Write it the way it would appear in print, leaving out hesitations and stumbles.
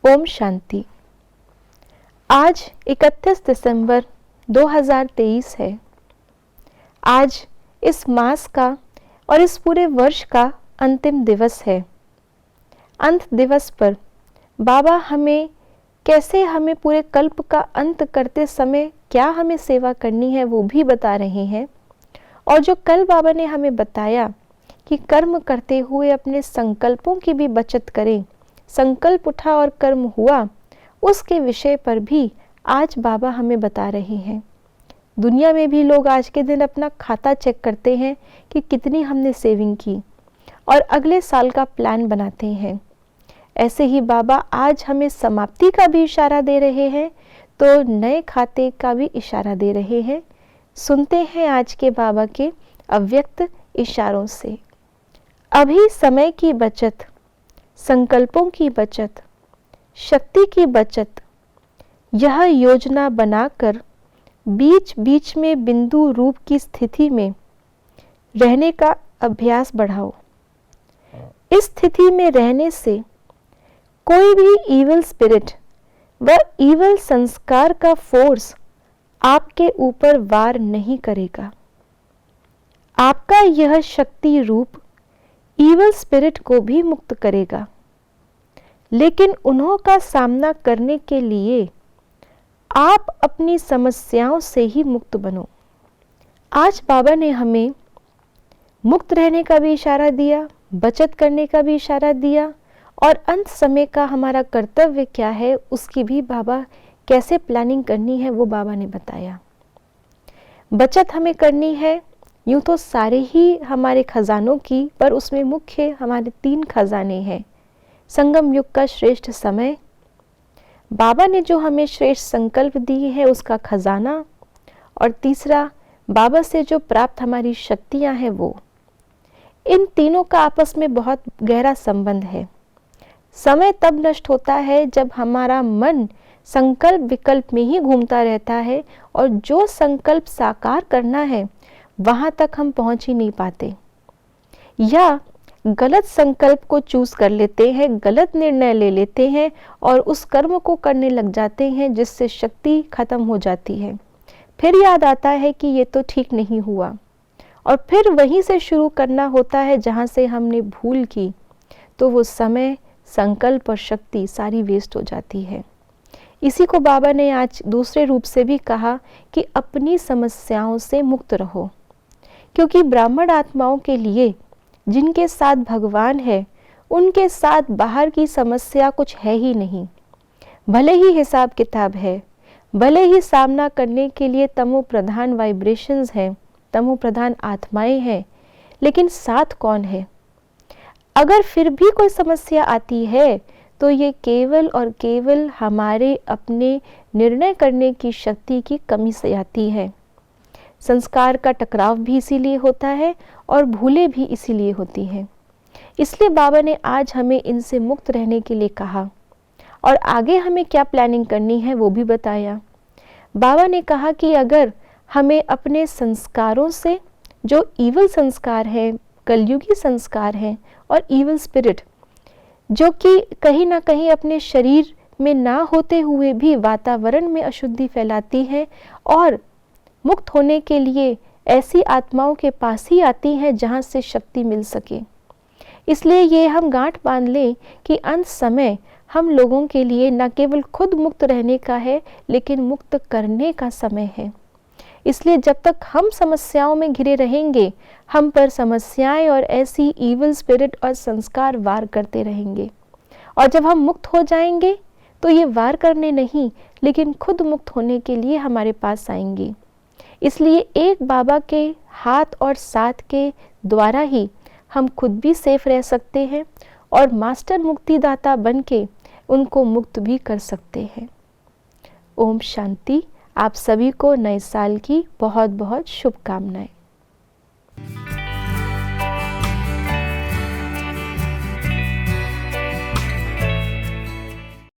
ओम शांति। आज 31 दिसंबर 2023 है। आज इस मास का और इस पूरे वर्ष का अंतिम दिवस है। अंत दिवस पर बाबा हमें पूरे कल्प का अंत करते समय क्या हमें सेवा करनी है वो भी बता रहे हैं। और जो कल बाबा ने हमें बताया कि कर्म करते हुए अपने संकल्पों की भी बचत करें, संकल्प उठा और कर्म हुआ, उसके विषय पर भी आज बाबा हमें बता रहे हैं। दुनिया में भी लोग आज के दिन अपना खाता चेक करते हैं कि कितनी हमने सेविंग की और अगले साल का प्लान बनाते हैं। ऐसे ही बाबा आज हमें समाप्ति का भी इशारा दे रहे हैं, तो नए खाते का भी इशारा दे रहे हैं। सुनते हैं आज के बाबा के अव्यक्त इशारों से। अभी समय की बचत, संकल्पों की बचत, शक्ति की बचत, यह योजना बनाकर बीच बीच में बिंदु रूप की स्थिति में रहने का अभ्यास बढ़ाओ। इस स्थिति में रहने से कोई भी ईवल स्पिरिट व ईवल संस्कार का फोर्स आपके ऊपर वार नहीं करेगा। आपका यह शक्ति रूप ईवल स्पिरिट को भी मुक्त करेगा, लेकिन उन्हों का सामना करने के लिए आप अपनी समस्याओं से ही मुक्त बनो। आज बाबा ने हमें मुक्त रहने का भी इशारा दिया, बचत करने का भी इशारा दिया, और अंत समय का हमारा कर्तव्य क्या है उसकी भी बाबा कैसे प्लानिंग करनी है वो बाबा ने बताया। बचत हमें करनी है, यूं तो सारे ही हमारे खजानों की, पर उसमें मुख्य हमारे 3 खजाने हैं। संगम युग का श्रेष्ठ समय, बाबा ने जो हमें श्रेष्ठ संकल्प दिए हैं उसका खजाना, और तीसरा बाबा से जो प्राप्त हमारी शक्तियां हैं वो। इन तीनों का आपस में बहुत गहरा संबंध है। समय तब नष्ट होता है जब हमारा मन संकल्प विकल्प में ही घूमता रहता है, और जो संकल्प साकार करना है वहां तक हम पहुंच ही नहीं पाते, या गलत संकल्प को चूज कर लेते हैं, गलत निर्णय ले लेते हैं और उस कर्म को करने लग जाते हैं जिससे शक्ति खत्म हो जाती है। फिर याद आता है कि ये तो ठीक नहीं हुआ, और फिर वहीं से शुरू करना होता है जहां से हमने भूल की, तो वो समय, संकल्प और शक्ति सारी वेस्ट हो जाती है। इसी को बाबा ने आज दूसरे रूप से भी कहा कि अपनी समस्याओं से मुक्त रहो, क्योंकि ब्राह्मण आत्माओं के लिए जिनके साथ भगवान है उनके साथ बाहर की समस्या कुछ है ही नहीं। भले ही हिसाब किताब है, भले ही सामना करने के लिए तमो प्रधान वाइब्रेशंस हैं, तमो प्रधान आत्माएं हैं, लेकिन साथ कौन है? अगर फिर भी कोई समस्या आती है तो ये केवल और केवल हमारे अपने निर्णय करने की शक्ति की कमी से आती है। संस्कार का टकराव भी इसीलिए होता है और भूलें भी इसीलिए होती हैं। इसलिए बाबा ने आज हमें इनसे मुक्त रहने के लिए कहा, और आगे हमें क्या प्लानिंग करनी है वो भी बताया। बाबा ने कहा कि अगर हमें अपने संस्कारों से, जो ईवल संस्कार हैं, कलयुगी संस्कार हैं, और ईवल स्पिरिट जो कि कहीं ना कहीं अपने शरीर में ना होते हुए भी वातावरण में अशुद्धि फैलाती है, और मुक्त होने के लिए ऐसी आत्माओं के पास ही आती हैं जहां से शक्ति मिल सके। इसलिए ये हम गांठ बांध लें कि अंत समय हम लोगों के लिए न केवल खुद मुक्त रहने का है, लेकिन मुक्त करने का समय है। इसलिए जब तक हम समस्याओं में घिरे रहेंगे, हम पर समस्याएं और ऐसी ईवल स्पिरिट और संस्कार वार करते रहेंगे, और जब हम मुक्त हो जाएंगे तो ये वार करने नहीं, लेकिन खुद मुक्त होने के लिए हमारे पास आएंगे। इसलिए एक बाबा के हाथ और साथ के द्वारा ही हम खुद भी सेफ रह सकते हैं, और मास्टर मुक्तिदाता बन के उनको मुक्त भी कर सकते हैं। ओम शांति। आप सभी को नए साल की बहुत बहुत शुभकामनाएं।